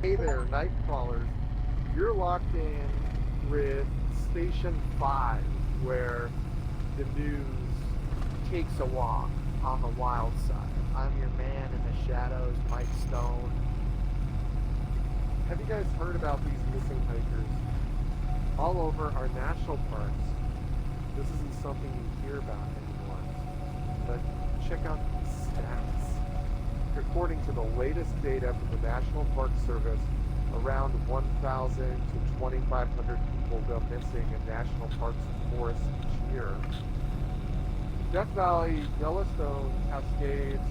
Hey there, night crawlers. You're locked in with Station 5, where the news takes a walk on the wild side. I'm your man in the shadows, Mike Stone. Have you guys heard about these missing hikers? All over our national parks. This isn't something you hear about anymore. But check out these stats. According to the latest data from the National Park Service, around 1,000 to 2,500 people go missing in national parks and forests each year. Death Valley, Yellowstone, Cascades,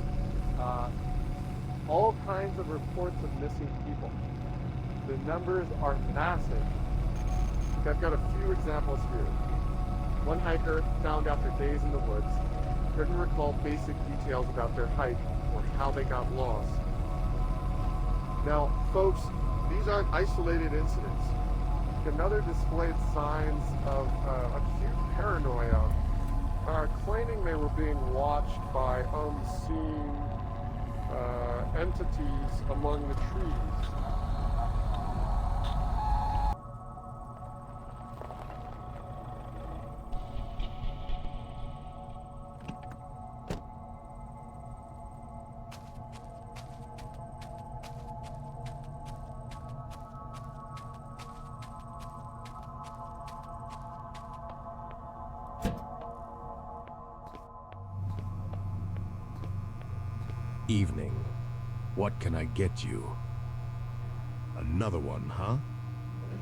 all kinds of reports of missing people. The numbers are massive. I've got a few examples here. One hiker found after days in the woods couldn't recall basic details about their hike or how they got lost. Now, folks, these aren't isolated incidents. Another displayed signs of acute paranoia, claiming they were being watched by unseen entities among the trees. Evening. What can I get you? Another one, huh?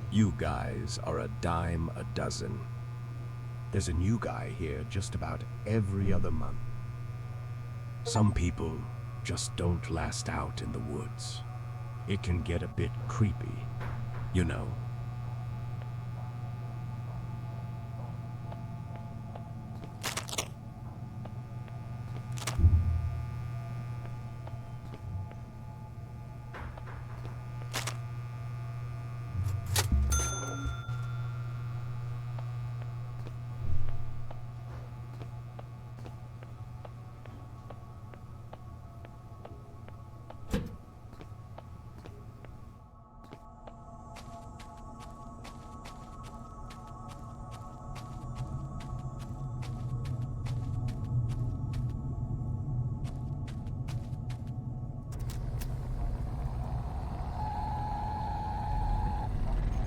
You guys are a dime a dozen. There's a new guy here just about every other month. Some people just don't last out in the woods. It can get a bit creepy, you know.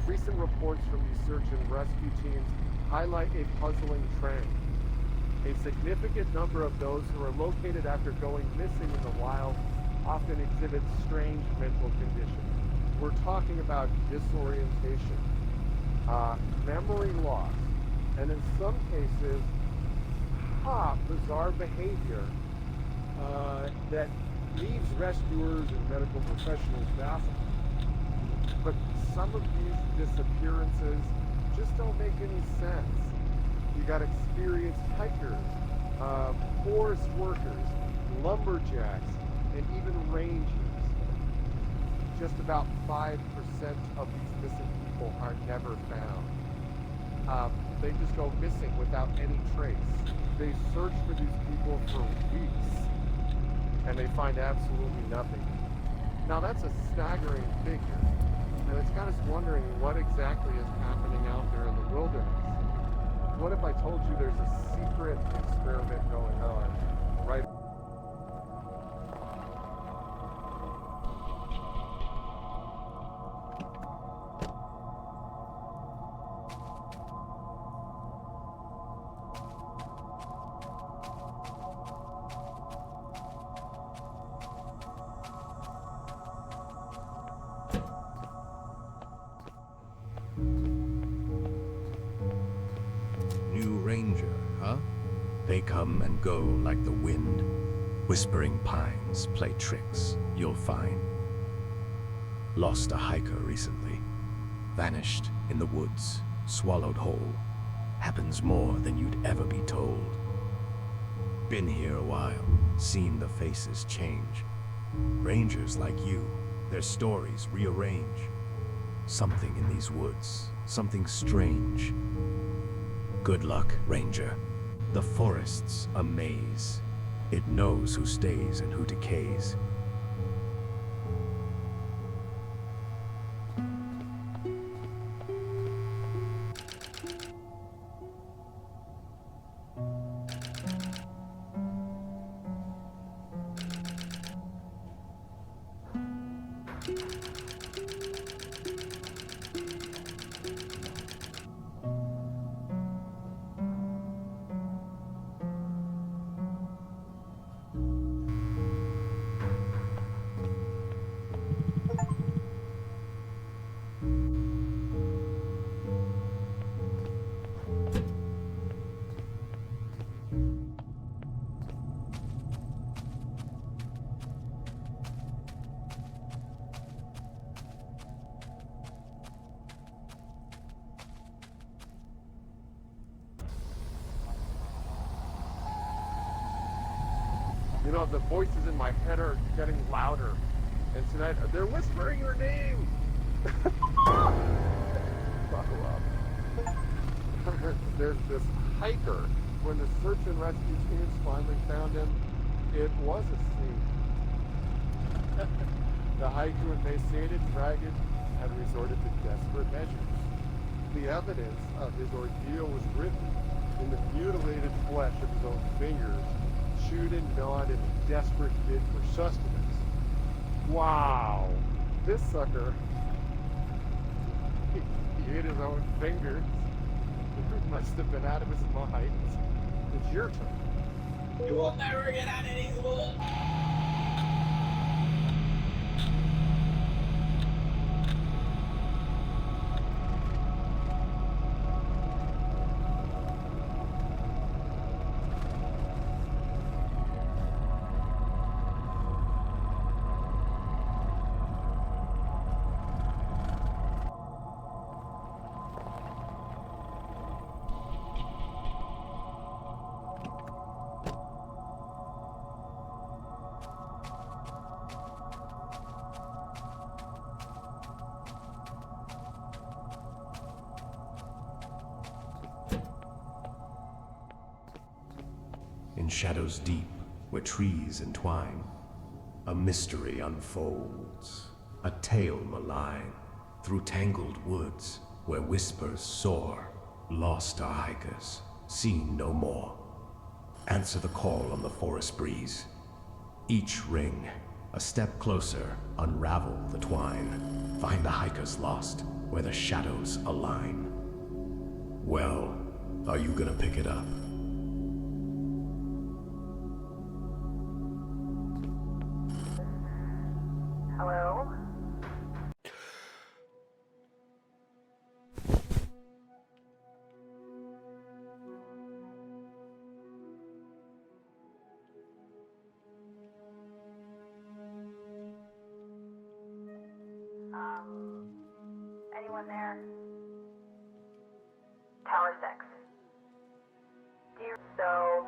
Recent reports from these search and rescue teams highlight a puzzling trend. A significant number of those who are located after going missing in the wild often exhibit strange mental conditions. We're talking about disorientation, memory loss, and in some cases, bizarre behavior that leaves rescuers and medical professionals baffled. But some of these disappearances just don't make any sense. You got experienced hikers, forest workers, lumberjacks, and even rangers. Just about 5% of these missing people are never found. They just go missing without any trace. They search for these people for weeks, and they find absolutely nothing. Now that's a staggering figure. And it's got us wondering what exactly is happening out there in the wilderness. What if I told you there's a secret experiment going on right Ranger, huh? They come and go like the wind. Whispering pines play tricks, you'll find. Lost a hiker recently. Vanished in the woods, swallowed whole. Happens more than you'd ever be told. Been here a while, seen the faces change. Rangers like you, their stories rearrange. Something in these woods, something strange. Good luck, Ranger. The forest's a maze. It knows who stays and who decays. You know, the voices in my head are getting louder. And tonight, they're whispering your name. Buckle up. There's this hiker. When the search and rescue teams finally found him, it was a scene. The hike to emaciated dragon had resorted to desperate measures. The evidence of his ordeal was written in the mutilated flesh of his own fingers, chewed and gnawed in a desperate bid for sustenance. Wow! This sucker, he ate his own fingers. He must have been out of his mind. It's your turn. You will never get out of these woods. In shadows deep, where trees entwine, a mystery unfolds, a tale malign. Through tangled woods, where whispers soar, lost are hikers, seen no more. Answer the call on the forest breeze. Each ring, a step closer, unravel the twine. Find the hikers lost, where the shadows align. Well, are you gonna pick it up? Hello? Anyone there? Tower 6. So,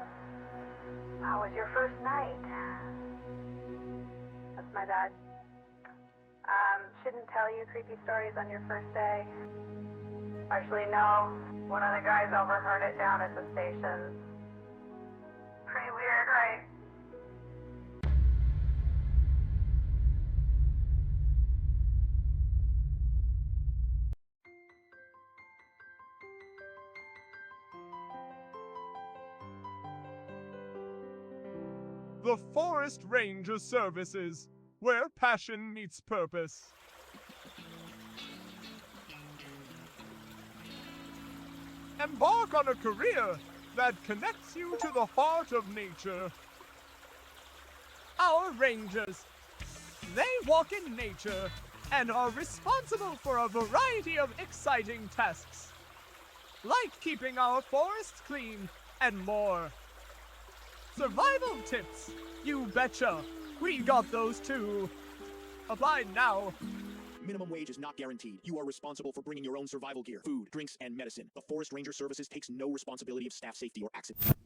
how was your first night? That's my dad. Shouldn't tell you creepy stories on your first day. Actually, no. One of the guys overheard it down at the station. Pretty weird, right? The Forest Ranger Services, where passion meets purpose. Embark on a career that connects you to the heart of nature. Our Rangers, they walk in nature and are responsible for a variety of exciting tasks, like keeping our forests clean and more. Survival tips, you betcha. We got those too. Apply now. Minimum wage is not guaranteed. You are responsible for bringing your own survival gear, food, drinks, and medicine. The Forest Ranger Services takes no responsibility of staff safety or accident.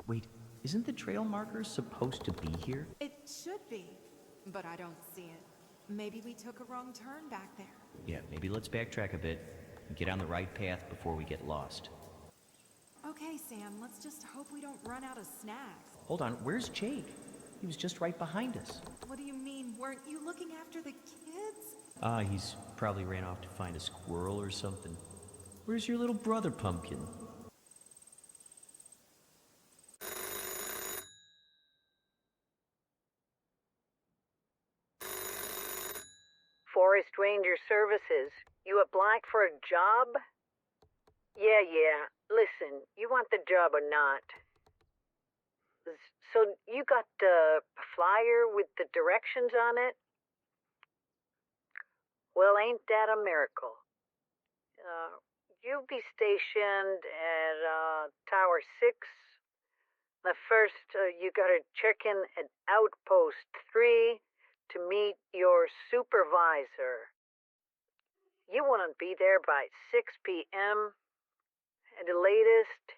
Wait, isn't the trail marker supposed to be here? It should be, but I don't see it. Maybe we took a wrong turn back there. Yeah, maybe let's backtrack a bit and get on the right path before we get lost. Okay, Sam, let's just hope we don't run out of snacks. Hold on, where's Jake? He was just right behind us. What do you mean? Weren't you looking after the kids? He's probably ran off to find a squirrel or something. Where's your little brother, Pumpkin? Forest Ranger Services. You applied for a job? Yeah. Listen, you want the job or not? So you got the flyer with the directions on it? Well, ain't that a miracle? You'll be stationed at Tower 6. First, you gotta check in at Outpost 3 to meet your supervisor. You wanna be there by 6 p.m. At the latest,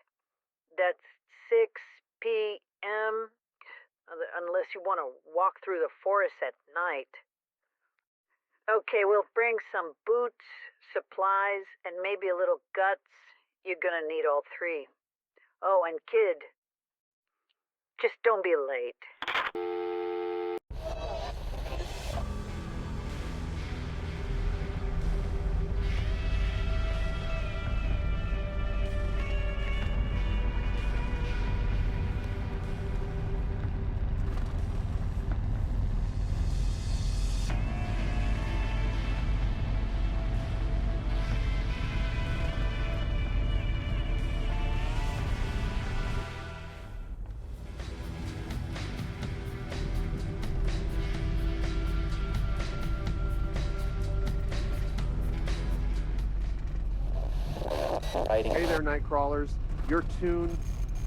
that's 6 p.m. Unless you wanna walk through the forest at night. Okay, we'll bring some boots, supplies, and maybe a little guts. You're gonna need all three. Oh, and kid, just don't be late. Hey there, night crawlers. You're tuned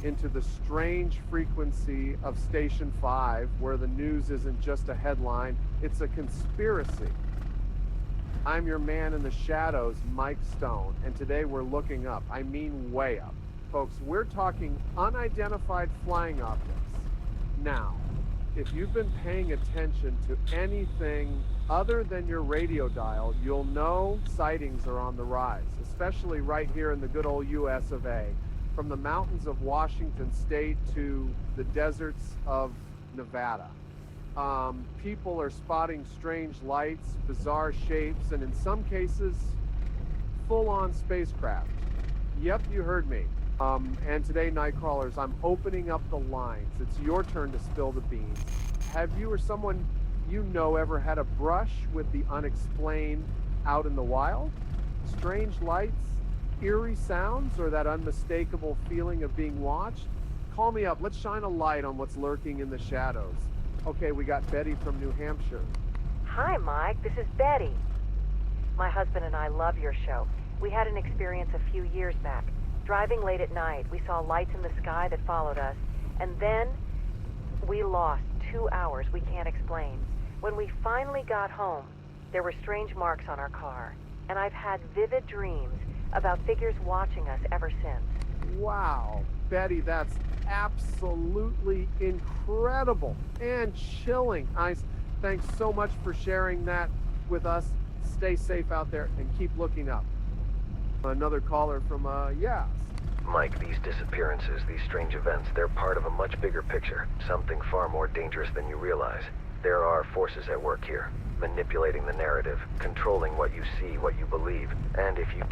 into the strange frequency of Station 5, where the news isn't just a headline, it's a conspiracy. I'm your man in the shadows, Mike Stone, and today we're looking up. I mean way up. Folks, we're talking unidentified flying objects. Now, if you've been paying attention to anything other than your radio dial, you'll know sightings are on the rise, especially right here in the good old US of A. From the mountains of Washington State to the deserts of Nevada. People are spotting strange lights, bizarre shapes, and in some cases, full-on spacecraft. Yep, you heard me. And today, Nightcrawlers, I'm opening up the lines. It's your turn to spill the beans. Have you or someone you know ever had a brush with the unexplained out in the wild? Strange lights, eerie sounds, or that unmistakable feeling of being watched? Call me up. Let's shine a light on what's lurking in the shadows. Okay, we got Betty from New Hampshire. Hi, Mike. This is Betty. My husband and I love your show. We had an experience a few years back. Driving late at night, we saw lights in the sky that followed us, and then we lost 2 hours we can't explain. When we finally got home, there were strange marks on our car, and I've had vivid dreams about figures watching us ever since. Wow, Betty, that's absolutely incredible and chilling. Thanks so much for sharing that with us. Stay safe out there and keep looking up. Another caller from, Yas. Mike, these disappearances, these strange events, they're part of a much bigger picture. Something far more dangerous than you realize. There are forces at work here, manipulating the narrative, controlling what you see, what you believe, and if you...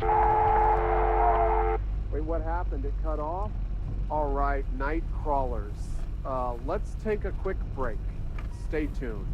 Wait, what happened? It cut off? All right, night crawlers. Let's take a quick break. Stay tuned.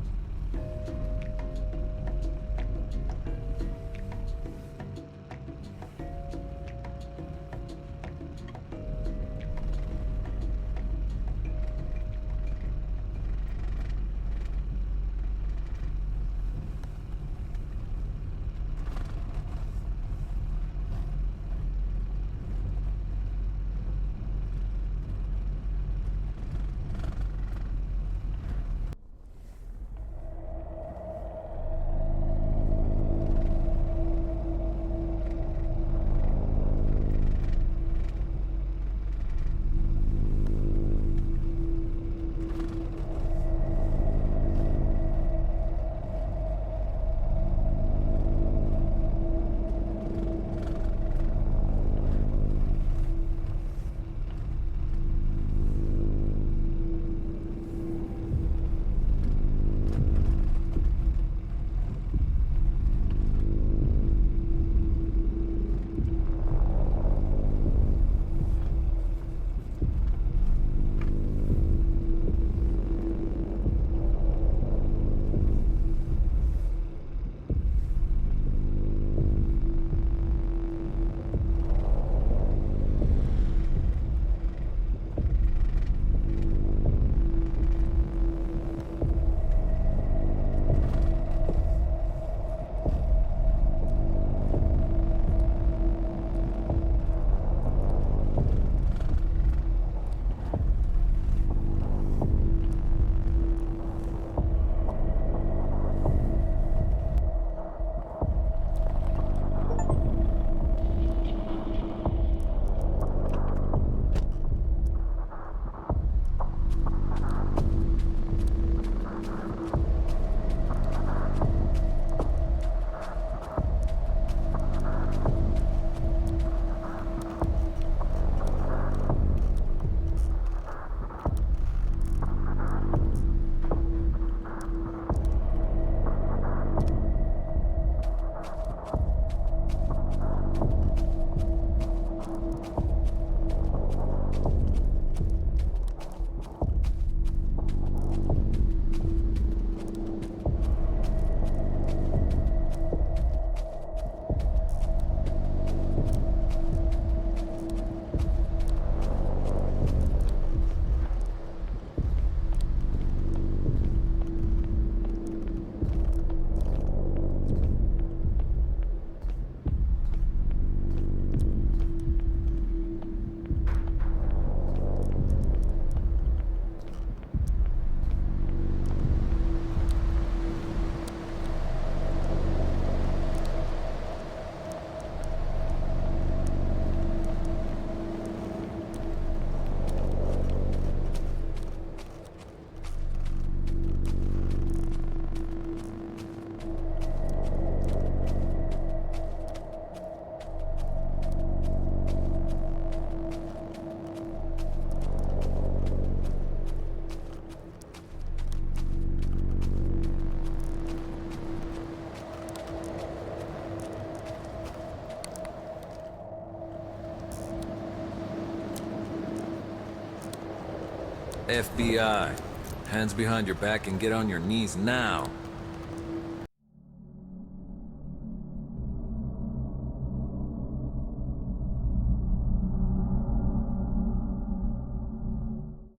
FBI. Hands behind your back and get on your knees now.